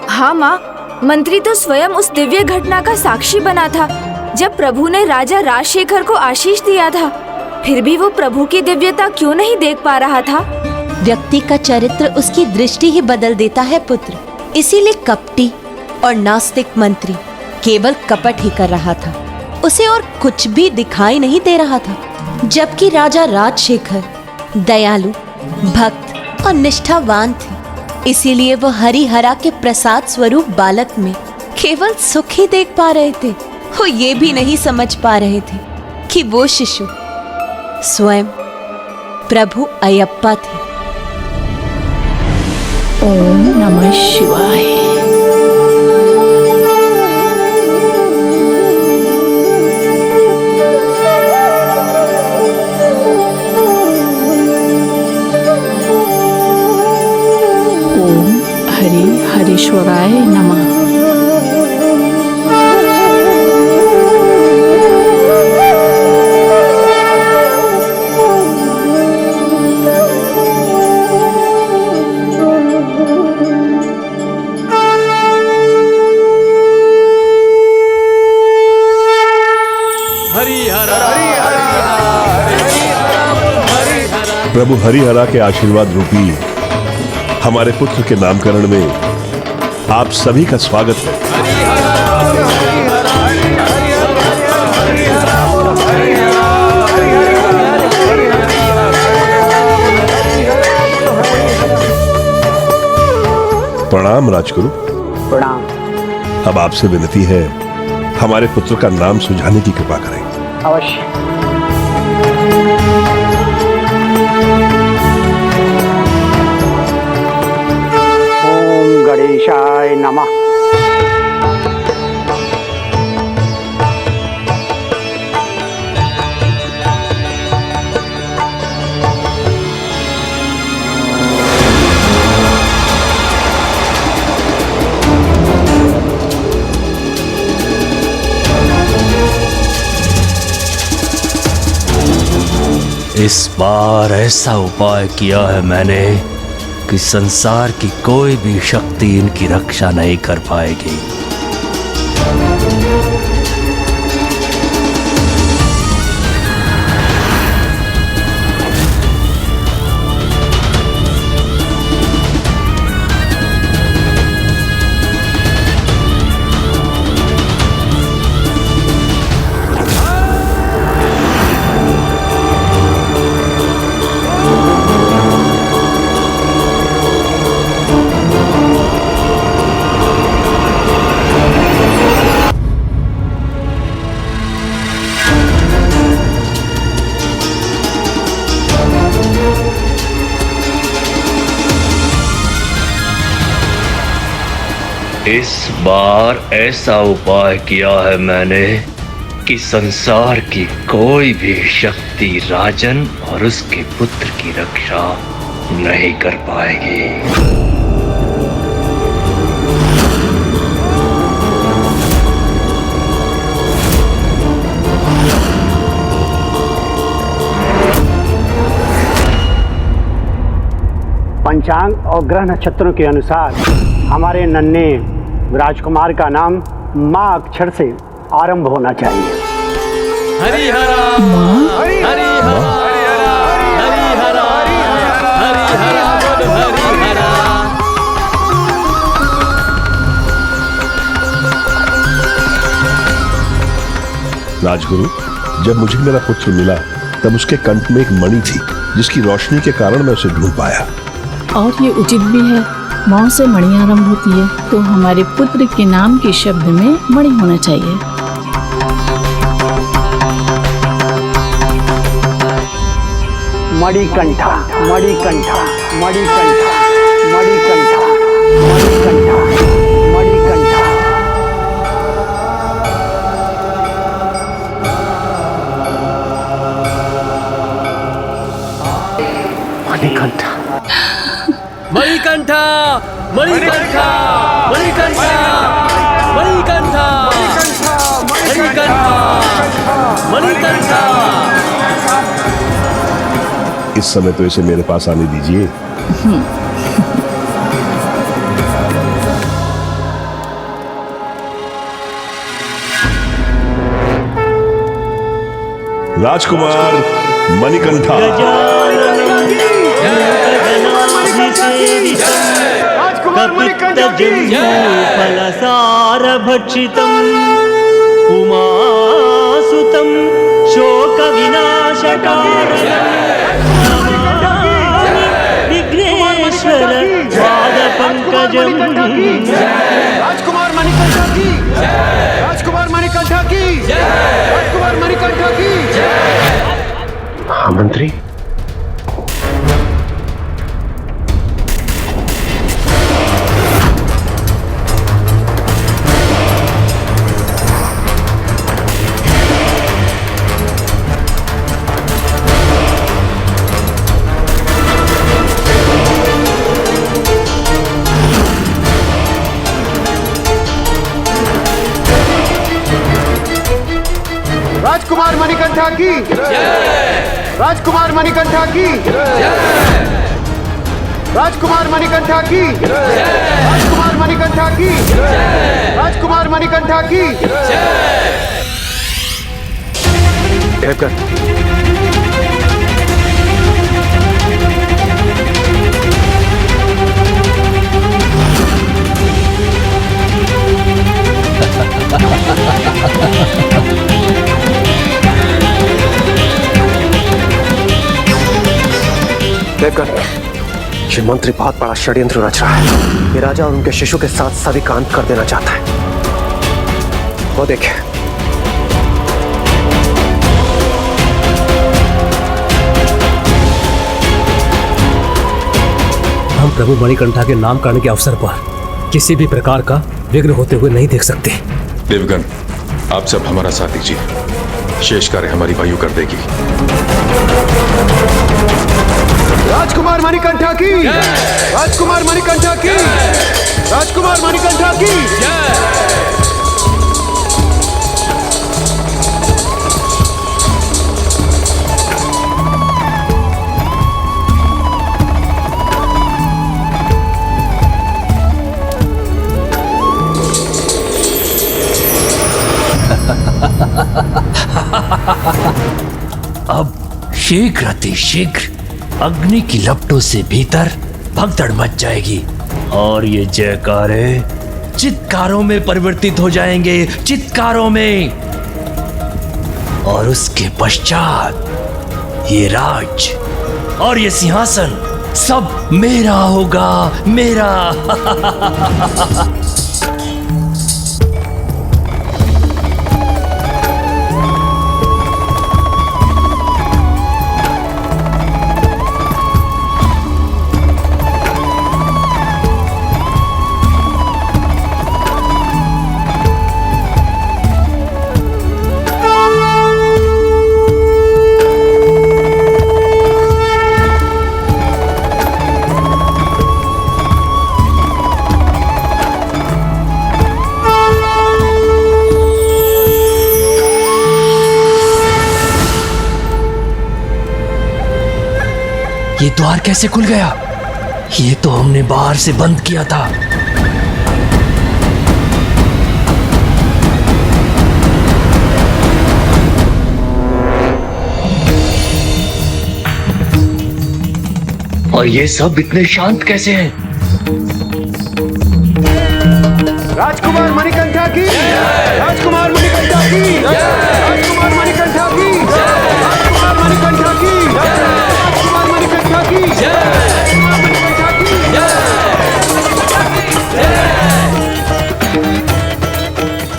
हाँ माँ, मंत्री तो स्वयं उस दिव्य घटना का साक्षी बना था जब प्रभु ने राजा राजशेखर को आशीष दिया था। फिर भी वो प्रभु की दिव्यता क्यों नहीं देख पा रहा था? व्यक्ति का चरित्र उसकी दृष्टि ही बदल देता है पुत्र। इसीलिए कपटी और नास्तिक मंत्री केवल कपट ही कर रहा था, उसे और कुछ भी दिखाई नहीं दे रहा था। जबकि राजा राजशेखर दयालु, भक्त और निष्ठावान थे, इसीलिए वो हरिहरा के प्रसाद स्वरूप बालक में केवल सुख ही देख पा रहे थे। वो ये भी नहीं समझ पा रहे थे कि वो शिशु स्वयं प्रभु अयप्पा थे। ओम नमः शिवाय। ओम हरि हरीश्वराय नमः। प्रभु हरिहरा के आशीर्वाद रूपी हमारे पुत्र के नामकरण में आप सभी का स्वागत है। प्रणाम राजगुरु। प्रणाम। अब आपसे विनती है, हमारे पुत्र का नाम सुझाने की कृपा करें। अवश्य। ओम गणेशाय नमः। इस बार ऐसा उपाय किया है मैंने कि संसार की कोई भी शक्ति इनकी रक्षा नहीं कर पाएगी। इस बार ऐसा उपाय किया है मैंने कि संसार की कोई भी शक्ति राजन और उसके पुत्र की रक्षा नहीं कर पाएगी। पंचांग और ग्रह नक्षत्रों के अनुसार हमारे नन्हे राजकुमार का नाम माँ अक्षर से आरंभ होना चाहिए। हरिहरा हरिहरा हरिहरा हरिहरा हरिहरा। राजगुरु, जब मुझे मेरा पुत्र मिला तब उसके कंठ में एक मणि थी जिसकी रोशनी के कारण मैं उसे ढूंढ पाया। और ये उचित भी है, माँ से मणि आरंभ होती है तो हमारे पुत्र के नाम के शब्द में मणि होना चाहिए। मणिकंठा मणिकंठा मणिकंठा मणिकंठा मणिकंठा मणिकंठा। मणिकंठा मणिकंठा मणिकंठा मणिकंठा मणिकंठा मणिकंठा मणिकंठा। इस समय तो इसे मेरे पास आने दीजिए। राजकुमार मणिकंठा। फलसार भक्षितम् उमासुतं शोक विनाशकारणं विघ्नेश्वर पादपङ्कजम्। राजकुमार मणिकंठा की राजकुमार मणिकंठा की राजकुमार मणिकंठा की। महामंत्री, राजकुमार मणिकंठा की राजकुमार मणिकंठा की राजकुमार मणिकंठा की राजकुमार मणिकंठा की राजकुमार मणिकंठा की देवकर देवकर ये मंत्री बहुत बड़ा षड्यंत्र रच रहा है। ये राजा और उनके शिशु के साथ सभी का अंत कर देना चाहता है। वो देखे हम प्रभु मणिकंठा के नामकरण के अवसर पर किसी भी प्रकार का विघ्न होते हुए नहीं देख सकते। देवगन, आप सब हमारा साथ दीजिए, शेष कार्य हमारी वायु कर देगी। राजकुमार मणिकंठा की राजकुमार मणिकंठा की राजकुमार मणिकंठा की अब शीघ्र अति शीघ्र अग्नि की लपटों से भीतर भगदड़ मच जाएगी और ये जयकारे चित्कारों में परिवर्तित हो जाएंगे, चित्कारों में। और उसके पश्चात ये राज और ये सिंहासन सब मेरा होगा, मेरा। ये द्वार कैसे खुल गया? ये तो हमने बाहर से बंद किया था। और ये सब इतने शांत कैसे हैं? राजकुमार मणिकंठा की राजकुमार मणिकंठा की राजकुमार मणिकंठा की राजकुमार मणिकंठा की राजकुमार मणिकंठा की राजकुमार मणिकंठा की।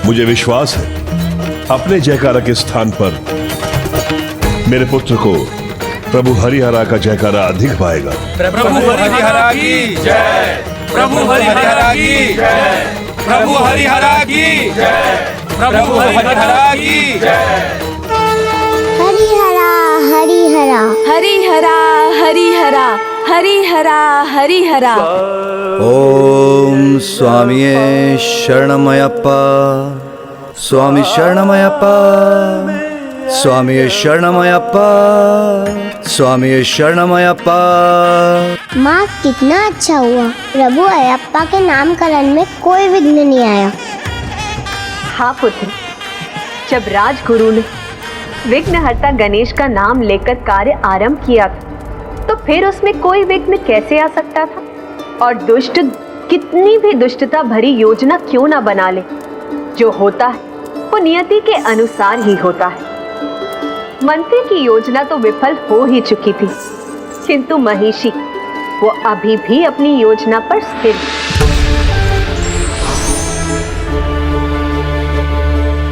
मुझे विश्वास है अपने जयकारा के स्थान पर मेरे पुत्र को प्रभु हरिहरा का जयकारा अधिक पाएगा। प्रभु हरिहरा की जय, प्रभु हरिहरा की जय, प्रभु हरिहरा की जय, प्रभु हरिहरा की जय। हरिहरा हरिहरा हरिहरा हरिहरा हरिहरा हरिहरा। ओम स्वामिये शरणमयप्पा, स्वामी शरणमयप्पा, स्वामी शरणमयप्पा, स्वामी शरणमयप्पा। माँ कितना अच्छा हुआ, प्रभु अयप्पा के नामकरण में कोई विघ्न नहीं आया। हाँ पुत्र, जब राजगुरु ने विघ्नहर्ता गणेश का नाम लेकर कार्य आरंभ किया तो फिर उसमें कोई विघ्न कैसे आ सकता था? और दुष्ट कितनी भी दुष्टता भरी योजना क्यों ना बना ले, जो होता है वो नियति के अनुसार ही होता है। मंत्री की योजना तो विफल हो ही चुकी थी, किंतु महिषी वो अभी भी अपनी योजना पर स्थिर।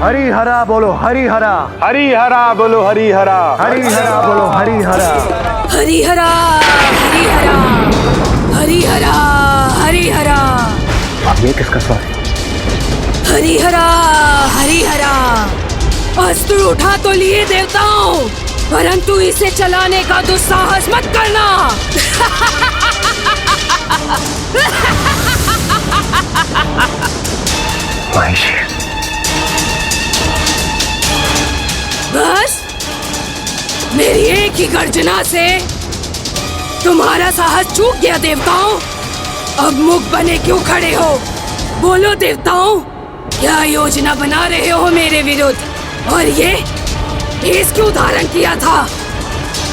हरिहरा बोलो हरिहरा, हरिहरा बोलो हरिहरा, हरिहरा बोलो हरिहरा, हरिहरा हरिहरा हरिहरा हरिहरा। अब ये किसका स्वर है? हरिहरा हरिहरा। अस्त्र उठा तो लिए देवताओं, परंतु इसे चलाने का दुस्साहस मत करना। मेरी एक ही गर्जना से तुम्हारा साहस चूक गया देवताओं। अब मुख बने क्यों खड़े हो? बोलो देवताओं, क्या योजना बना रहे हो मेरे विरुद्ध? और ये भेष क्यों धारण किया था?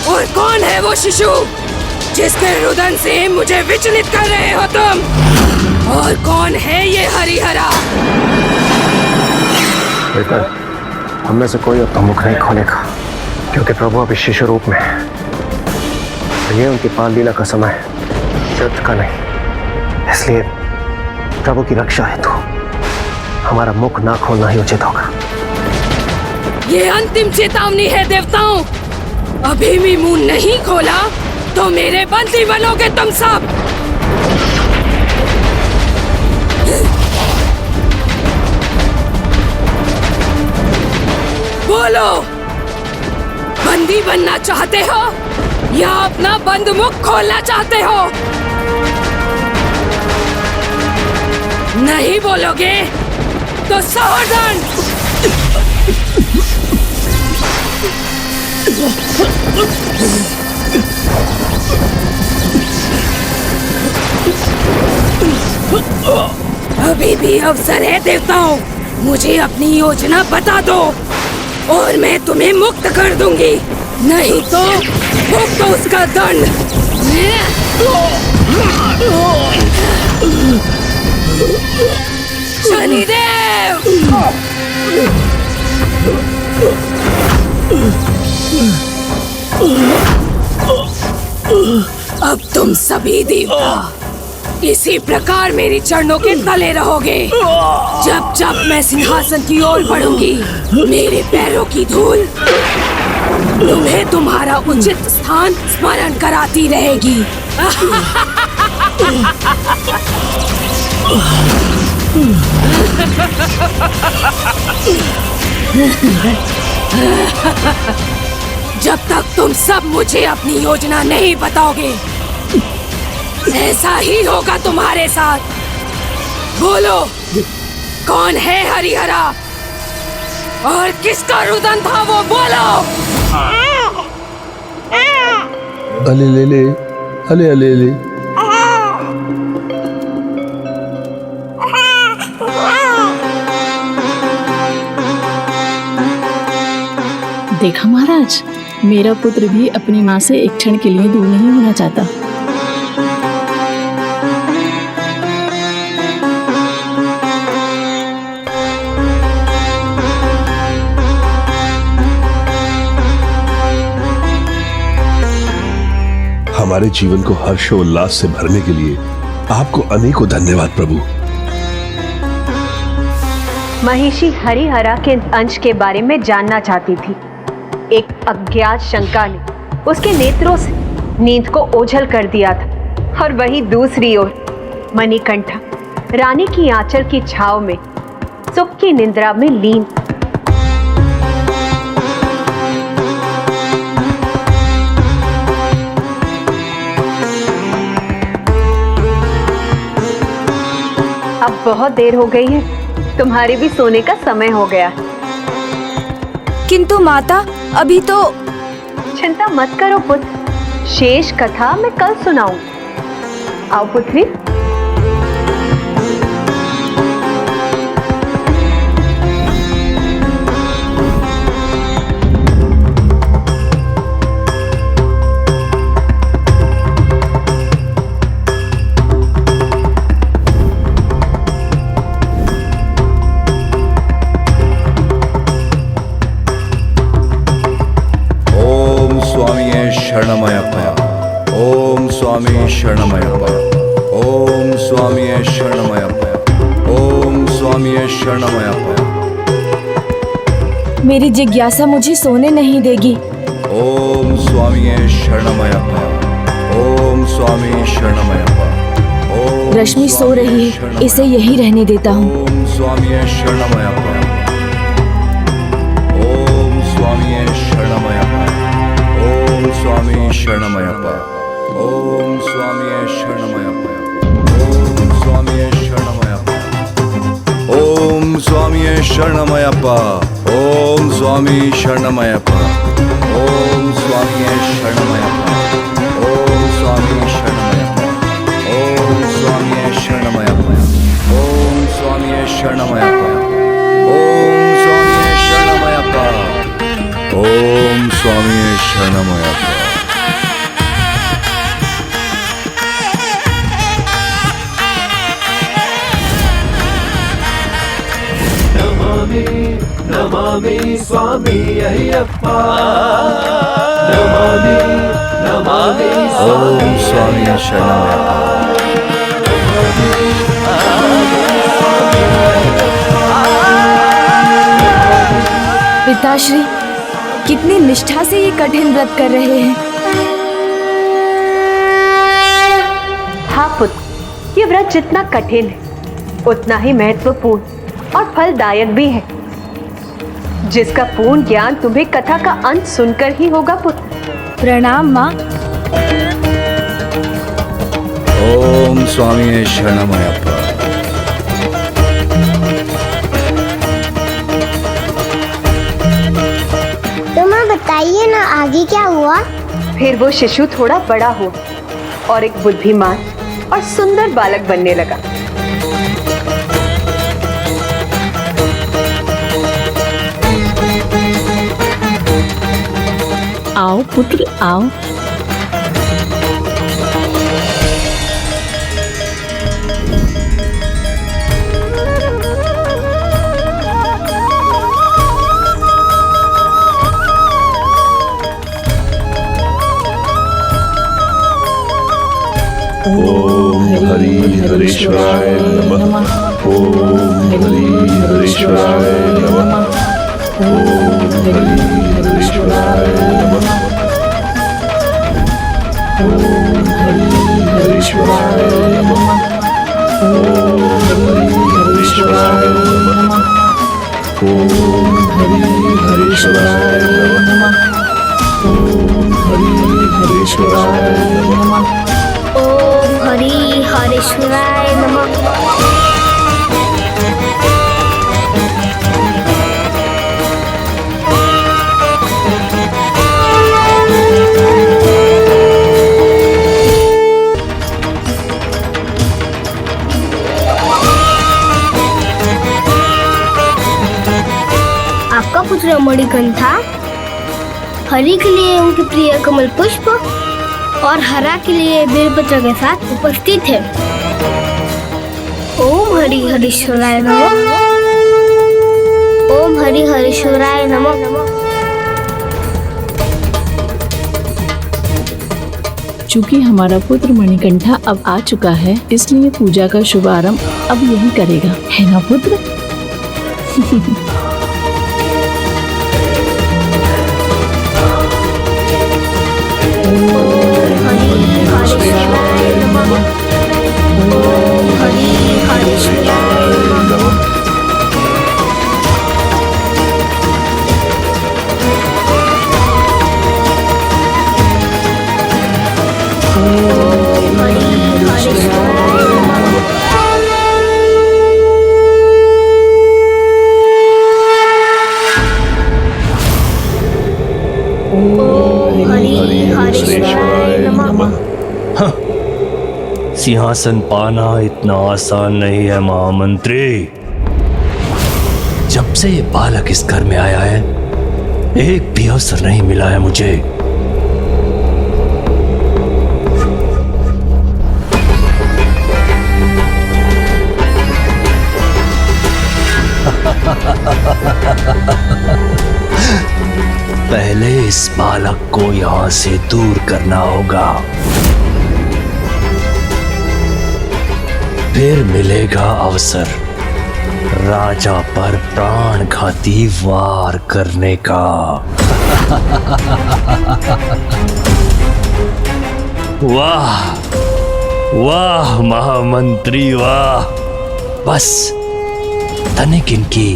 और कौन है वो शिशु जिसके रुदन से मुझे विचलित कर रहे हो तुम? और कौन है ये हरिहरा? बेटा, हम में से कोई अब तो मुख नहीं खोलेगा, क्योंकि प्रभु अभी शिशु रूप में है। तो ये उनकी पाल लीला का समय है, युद्ध का नहीं। इसलिए प्रभु की रक्षा हेतु हमारा मुख ना खोलना ही उचित होगा। ये अंतिम चेतावनी है देवताओं। अभी भी मुंह नहीं खोला तो मेरे बंदी बनोगे तुम सब। बोलो, बंदी बनना चाहते हो या अपना बंद मुख खोलना चाहते हो? नहीं बोलोगे तो सावधान। अभी भी अवसर है देवताओं, मुझे अपनी योजना बता दो और मैं तुम्हें मुक्त कर दूंगी, नहीं तो भुगतो तो उसका दंड। शनिदेव! अब तुम सभी देवता इसी प्रकार मेरे चरणों के तले रहोगे। जब जब मैं सिंहासन की ओर बढ़ूंगी, मेरे पैरों की धूल तुम्हें तुम्हारा उचित स्थान स्मरण कराती रहेगी। जब तक तुम सब मुझे अपनी योजना नहीं बताओगे, ऐसा ही होगा तुम्हारे साथ। बोलो, कौन है हरिहरा और किसका रुदन था वो? बोलो। अले ले ले, अले अले ले। देखा महाराज, मेरा पुत्र भी अपनी माँ से एक क्षण के लिए दूर नहीं होना चाहता। हमारे जीवन को हर्षोल्लास से भरने के लिए आपको अनेकों धन्यवाद प्रभु। महिषी हरिहरा के अंश के बारे में जानना चाहती थी। एक अज्ञात शंका ने उसके नेत्रों से नींद को ओझल कर दिया था, और वहीं दूसरी ओर मणिकंठा रानी की आंचल की छाव में सुख की निद्रा में लीन। अब बहुत देर हो गई है, तुम्हारे भी सोने का समय हो गया। किंतु माता, अभी तो। चिंता मत करो पुत्र, शेष कथा मैं कल सुनाऊं। आओ पुत्री। शरणमयप्पा। ओम स्वामी शरणमयप्पा। ओम स्वामी शरणमयप्पा। ओम स्वामी शरणमयप्पा। मेरी जिज्ञासा मुझे सोने नहीं देगी। ओम स्वामी शरणमयप्पा। ओम स्वामी शरणमयप्पा। रश्मि सो रही है, इसे यही रहने देता हूँ। ओम स्वामी शरणमयप्पा। ओम स्वामी शरणमयप्पा। ओम स्वामी शरणमयप्पा। ओम स्वामी शरणमयप्पा। ओम स्वामी शरणमयप्पा। ओम स्वामी शरणमयप्पा। ओम स्वामी शरणमयप्पा ओम स्वामी शरणमयप्पा ओम स्वामी शरणमयप्पा ओम स्वामी शरणमयप्पा ओम स्वामी शरणमयप्पा ओम स्वामी शरणमयप्पा ओम स्वामी शरणमयप्पा। नमामि स्वामी अय्यप्पा नमामि नमामि ओम स्वामी शरणमयप्पा। पिताश्री कितनी निष्ठा से ये कठिन व्रत कर रहे हैं। हाँ पुत्र, ये व्रत जितना कठिन है उतना ही महत्वपूर्ण और फलदायक भी है, जिसका पूर्ण ज्ञान तुम्हें कथा का अंत सुनकर ही होगा पुत्र। प्रणाम माँ। ओम स्वामी शरणमयप्पा। तुम्हें बताइए ना आगे क्या हुआ। फिर वो शिशु थोड़ा बड़ा हुआ और एक बुद्धिमान और सुंदर बालक बनने लगा। आओ पुत्र आओ। ओम हरि हरीश्वराय नमः। ओम हरि हरीश्वराय नमः। ओम हरि हरीश्वराय नमः। ओम हरि हरीश्वराय नमः। ओम हरि हरीश्वराय नमः। ओम हरि हरीश्वराय नमः। ओम हरि हरीश्वराय नमः। ओम हरि हरीश्वराय नमः। आपका पुत्र मणिकंठा हरि के लिए उनके प्रिय कमल पुष्प और हरा के लिए बेलपत्र के साथ उपस्थित है। ओम हरि हरीश्वराय नमः। ओम हरि हरीश्वराय नमः। चूंकि हमारा पुत्र मणिकंठा अब आ चुका है, इसलिए पूजा का शुभारंभ अब यही करेगा, है ना पुत्र? सिंहासन पाना इतना आसान नहीं है महामंत्री। जब से ये बालक इस घर में आया है, एक भी अवसर नहीं मिला है मुझे। पहले इस बालक को यहां से दूर करना होगा, फिर मिलेगा अवसर राजा पर प्राणघाती वार करने का। वाह वाह महामंत्री वाह, बस तनिक इनकी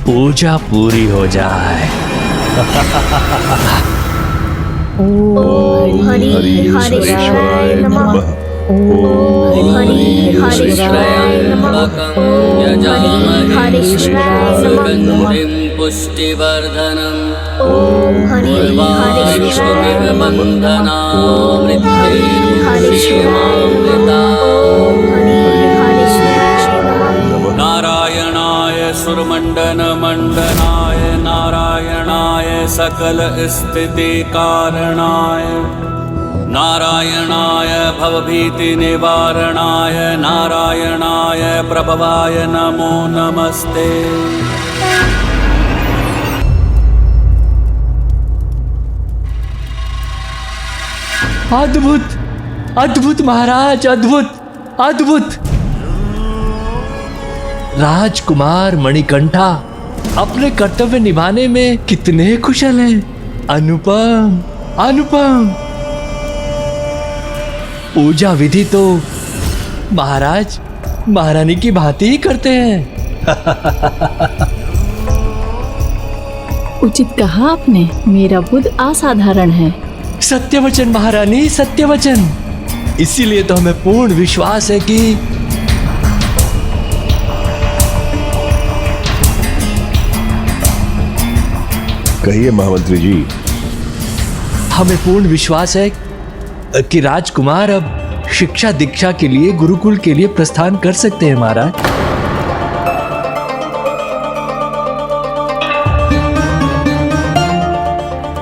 पूजा पूरी हो जाए। ओम हरि हरीश्वराय नमः। पुष्टिवर्धनम् नारायणाय सुरमंडन मंडनाय नारायणाय सकल स्थिति कारणाय नारायणाय भवभीति निवारणाय नारायणाय प्रभवाय नमो नमस्ते। अद्भुत अद्भुत महाराज, अद्भुत अद्भुत। राजकुमार मणिकंठा अपने कर्तव्य निभाने में कितने कुशल हैं। अनुपम अनुपम। पूजा विधि तो महाराज महारानी की भांति ही करते हैं। उचित कहा आपने, मेरा बुद्ध असाधारण है। सत्य वचन महारानी, सत्य वचन। इसीलिए तो हमें पूर्ण विश्वास है कि कहिए महामंत्री जी। हमें पूर्ण विश्वास है कि राजकुमार अब शिक्षा दीक्षा के लिए गुरुकुल के लिए प्रस्थान कर सकते हैं महाराज।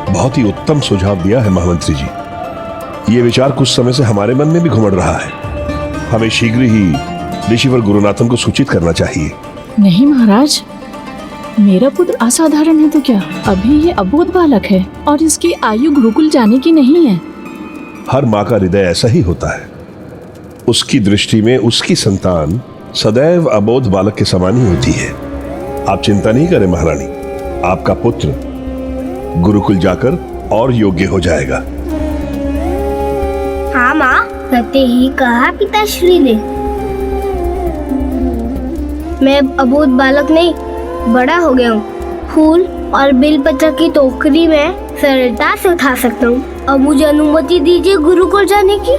बहुत ही उत्तम सुझाव दिया है महामंत्री जी। ये विचार कुछ समय से हमारे मन में भी घुमड़ रहा है। हमें शीघ्र ही ऋषिवर गुरुनाथन को सूचित करना चाहिए। नहीं महाराज, मेरा पुत्र असाधारण है तो क्या, अभी ये अबोध बालक है और इसकी आयु गुरुकुल जाने की नहीं है। हर माँ का हृदय ऐसा ही होता है। उसकी दृष्टि में उसकी संतान सदैव अबोध बालक के समान ही होती है। आप चिंता नहीं करें महारानी, आपका पुत्र गुरुकुल जाकर और योग्य हो जाएगा। हाँ माँ, सत्य ही कहा पिताश्री ने। मैं अबोध बालक नहीं, बड़ा हो गया हूँ। फूल और बेलपत्र की टोकरी में सरलता से उठा सकता हूँ। अब मुझे अनुमति दीजिए गुरुकुल जाने की।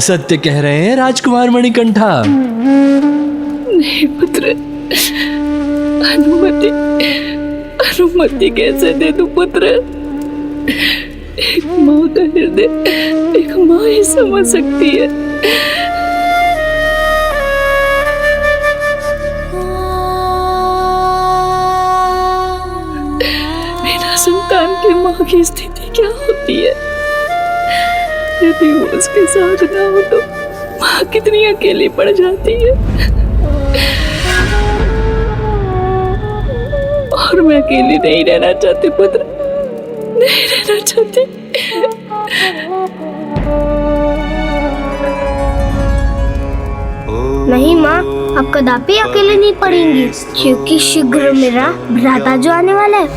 सत्य कह रहे हैं राजकुमार मणिकंठा। नहीं पुत्र, अनुमति कैसे दे दूं पुत्र। एक माँ का हृदय एक माँ ही समझ सकती है। बिना संतान के माँ की स्थिति क्या होती है। यदि वो उसके साथ ना हो तो माँ कितनी अकेली पड़ जाती है। और मैं अकेली नहीं रहना चाहती पुत्र, नहीं रहना चाहती। नहीं माँ, अब कदापि अकेले नहीं पड़ेंगी, क्योंकि शीघ्र मेरा भ्राता जो आने वाला है।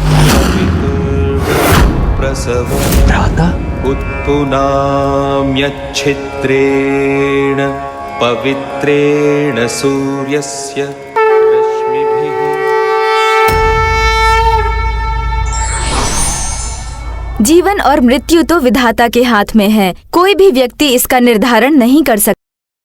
भ्राता उत्पुनाम्यच्छिद्रेण पवित्रेण सूर्यस्य रश्मिभिः। जीवन और मृत्यु तो विधाता के हाथ में है। कोई भी व्यक्ति इसका निर्धारण नहीं कर सकता।